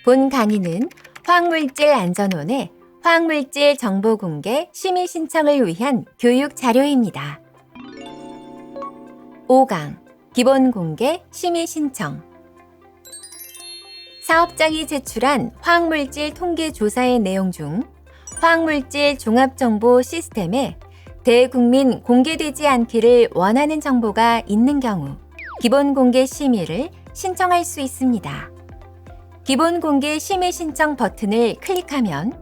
본 강의는 화학물질안전원의 화학물질 정보 공개 심의 신청을 위한 교육 자료입니다. 5강 기본 공개 심의 신청. 사업장이 제출한 화학물질 통계 조사의 내용 중 화학물질 종합정보 시스템에 대국민 공개되지 않기를 원하는 정보가 있는 경우 기본 공개 심의를 신청할 수 있습니다. 기본 공개 심의 신청 버튼을 클릭하면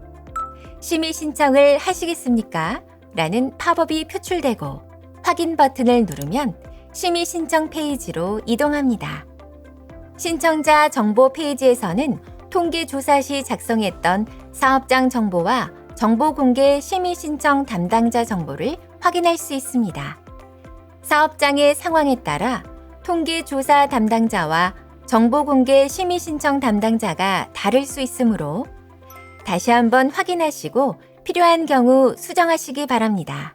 심의 신청을 하시겠습니까? 라는 팝업이 표출되고 확인 버튼을 누르면 심의 신청 페이지로 이동합니다. 신청자 정보 페이지에서는 통계 조사 시 작성했던 사업장 정보와 정보 공개 심의 신청 담당자 정보를 확인할 수 있습니다. 사업장의 상황에 따라 통계 조사 담당자와 정보 공개 심의 신청 담당자가 다를 수 있으므로 다시 한번 확인하시고 필요한 경우 수정하시기 바랍니다.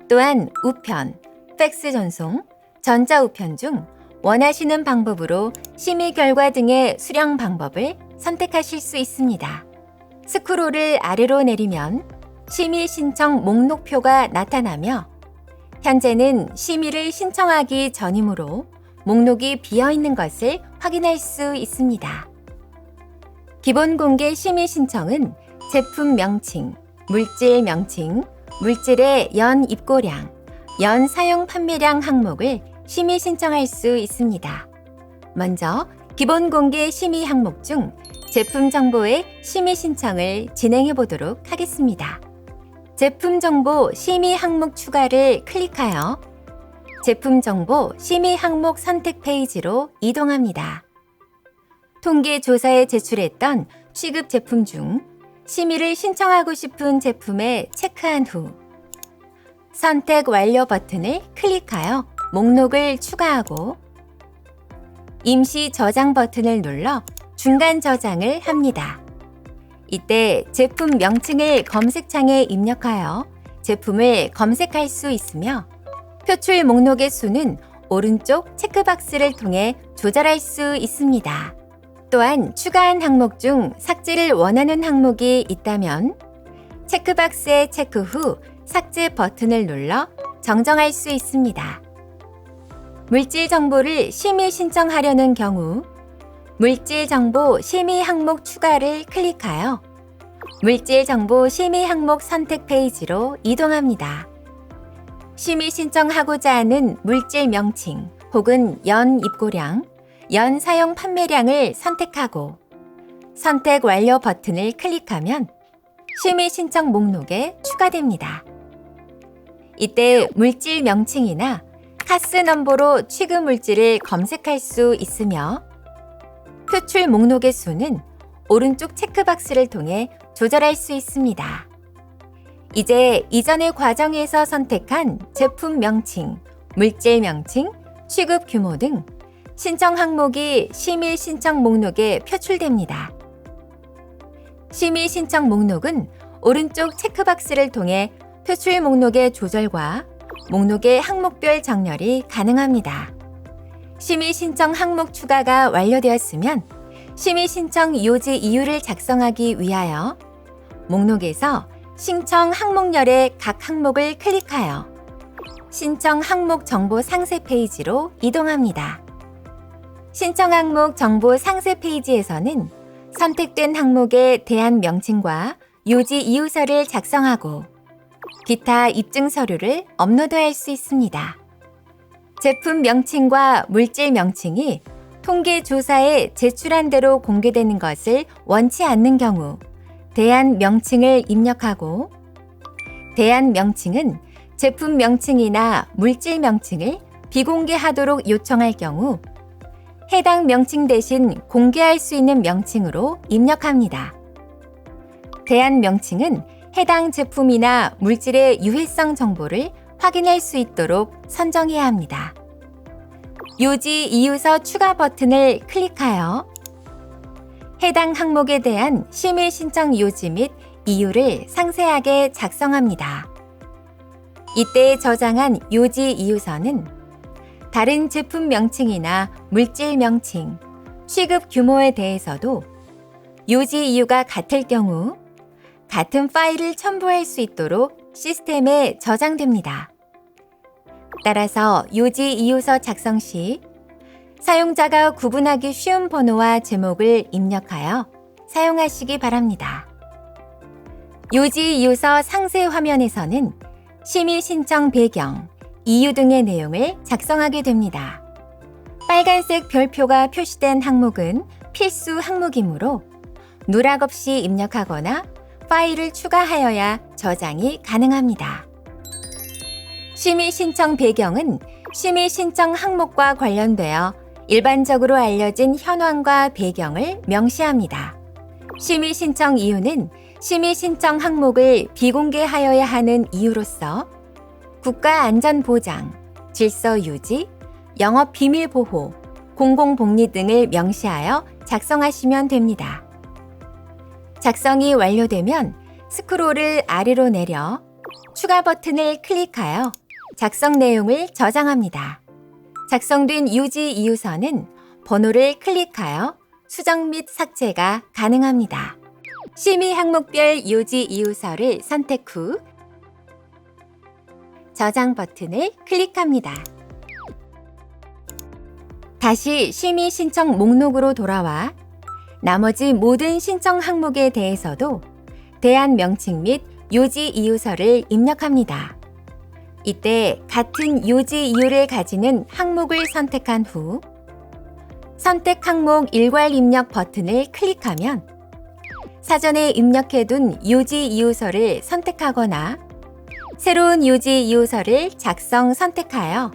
또한 우편, 팩스 전송, 전자우편 중 원하시는 방법으로 심의 결과 등의 수령 방법을 선택하실 수 있습니다. 스크롤을 아래로 내리면 심의 신청 목록표가 나타나며 현재는 심의를 신청하기 전이므로 목록이 비어있는 것을 확인할 수 있습니다. 기본 공개 심의 신청은 제품 명칭, 물질 명칭, 물질의 연 입고량, 연 사용 판매량 항목을 심의 신청할 수 있습니다. 먼저 기본 공개 심의 항목 중 제품 정보의 심의 신청을 진행해 보도록 하겠습니다. 제품 정보 심의 항목 추가를 클릭하여 제품 정보 심의 항목 선택 페이지로 이동합니다. 통계 조사에 제출했던 취급 제품 중 심의를 신청하고 싶은 제품에 체크한 후 선택 완료 버튼을 클릭하여 목록을 추가하고 임시 저장 버튼을 눌러 중간 저장을 합니다. 이때 제품 명칭을 검색창에 입력하여 제품을 검색할 수 있으며 표출 목록의 수는 오른쪽 체크박스를 통해 조절할 수 있습니다. 또한 추가한 항목 중 삭제를 원하는 항목이 있다면 체크박스에 체크 후 삭제 버튼을 눌러 정정할 수 있습니다. 물질 정보를 심의 신청하려는 경우 물질 정보 심의 항목 추가를 클릭하여 물질 정보 심의 항목 선택 페이지로 이동합니다. 심의 신청하고자 하는 물질 명칭 혹은 연 입고량, 연 사용 판매량을 선택하고 선택 완료 버튼을 클릭하면 심의 신청 목록에 추가됩니다. 이때 물질 명칭이나 카스 넘버로 취급 물질을 검색할 수 있으며 표출 목록의 수는 오른쪽 체크박스를 통해 조절할 수 있습니다. 이제 이전의 과정에서 선택한 제품 명칭, 물질 명칭, 취급 규모 등 신청 항목이 심의 신청 목록에 표출됩니다. 심의 신청 목록은 오른쪽 체크박스를 통해 표출 목록의 조절과 목록의 항목별 정렬이 가능합니다. 심의 신청 항목 추가가 완료되었으면 심의 신청 요지 이유를 작성하기 위하여 목록에서 신청 항목열의 각 항목을 클릭하여 신청 항목 정보 상세 페이지로 이동합니다. 신청 항목 정보 상세 페이지에서는 선택된 항목에 대한 명칭과 요지 이유서를 작성하고 기타 입증 서류를 업로드할 수 있습니다. 제품 명칭과 물질 명칭이 통계 조사에 제출한 대로 공개되는 것을 원치 않는 경우 대안 명칭을 입력하고 대안 명칭은 제품 명칭이나 물질 명칭을 비공개하도록 요청할 경우 해당 명칭 대신 공개할 수 있는 명칭으로 입력합니다. 대안 명칭은 해당 제품이나 물질의 유해성 정보를 확인할 수 있도록 선정해야 합니다. 요지 이유서 추가 버튼을 클릭하여 해당 항목에 대한 심의 신청 요지 및 이유를 상세하게 작성합니다. 이때 저장한 요지 이유서는 다른 제품 명칭이나 물질 명칭, 취급 규모에 대해서도 요지 이유가 같을 경우 같은 파일을 첨부할 수 있도록 시스템에 저장됩니다. 따라서 요지 이유서 작성 시 사용자가 구분하기 쉬운 번호와 제목을 입력하여 사용하시기 바랍니다. 요지 이유서 상세 화면에서는 심의 신청 배경, 이유 등의 내용을 작성하게 됩니다. 빨간색 별표가 표시된 항목은 필수 항목이므로 누락 없이 입력하거나 파일을 추가하여야 저장이 가능합니다. 심의 신청 배경은 심의 신청 항목과 관련되어 일반적으로 알려진 현황과 배경을 명시합니다. 심의 신청 이유는 심의 신청 항목을 비공개하여야 하는 이유로서 국가안전보장, 질서유지, 영업비밀보호, 공공복리 등을 명시하여 작성하시면 됩니다. 작성이 완료되면 스크롤을 아래로 내려 추가 버튼을 클릭하여 작성 내용을 저장합니다. 작성된 요지 이유서는 번호를 클릭하여 수정 및 삭제가 가능합니다. 심의 항목별 요지 이유서를 선택 후 저장 버튼을 클릭합니다. 다시 심의 신청 목록으로 돌아와 나머지 모든 신청 항목에 대해서도 대안 명칭 및 요지 이유서를 입력합니다. 이때 같은 요지 이유를 가지는 항목을 선택한 후 선택 항목 일괄 입력 버튼을 클릭하면 사전에 입력해둔 요지 이유서를 선택하거나 새로운 요지 이유서를 작성 선택하여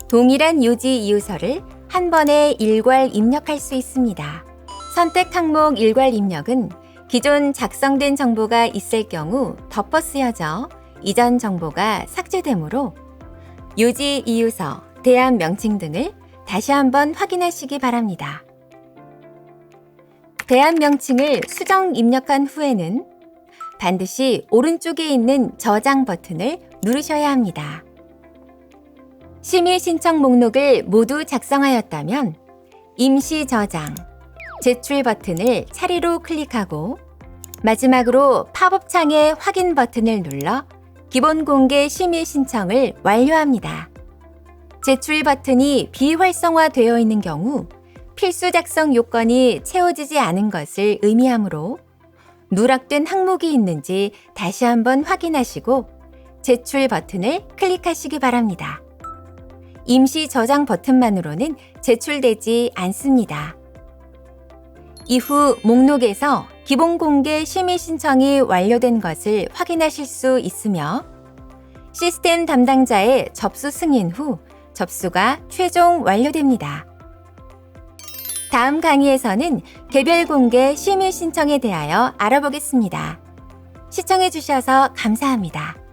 동일한 요지 이유서를 한 번에 일괄 입력할 수 있습니다. 선택 항목 일괄 입력은 기존 작성된 정보가 있을 경우 덮어 쓰여져 이전 정보가 삭제되므로 요지 이유서, 대안 명칭 등을 다시 한번 확인하시기 바랍니다. 대안 명칭을 수정 입력한 후에는 반드시 오른쪽에 있는 저장 버튼을 누르셔야 합니다. 심의 신청 목록을 모두 작성하였다면 임시 저장, 제출 버튼을 차례로 클릭하고 마지막으로 팝업 창의 확인 버튼을 눌러 기본 공개 심의 신청을 완료합니다. 제출 버튼이 비활성화되어 있는 경우 필수 작성 요건이 채워지지 않은 것을 의미하므로 누락된 항목이 있는지 다시 한번 확인하시고 제출 버튼을 클릭하시기 바랍니다. 임시 저장 버튼만으로는 제출되지 않습니다. 이후 목록에서 기본 공개 심의 신청이 완료된 것을 확인하실 수 있으며 시스템 담당자의 접수 승인 후 접수가 최종 완료됩니다. 다음 강의에서는 개별 공개 심의 신청에 대하여 알아보겠습니다. 시청해 주셔서 감사합니다.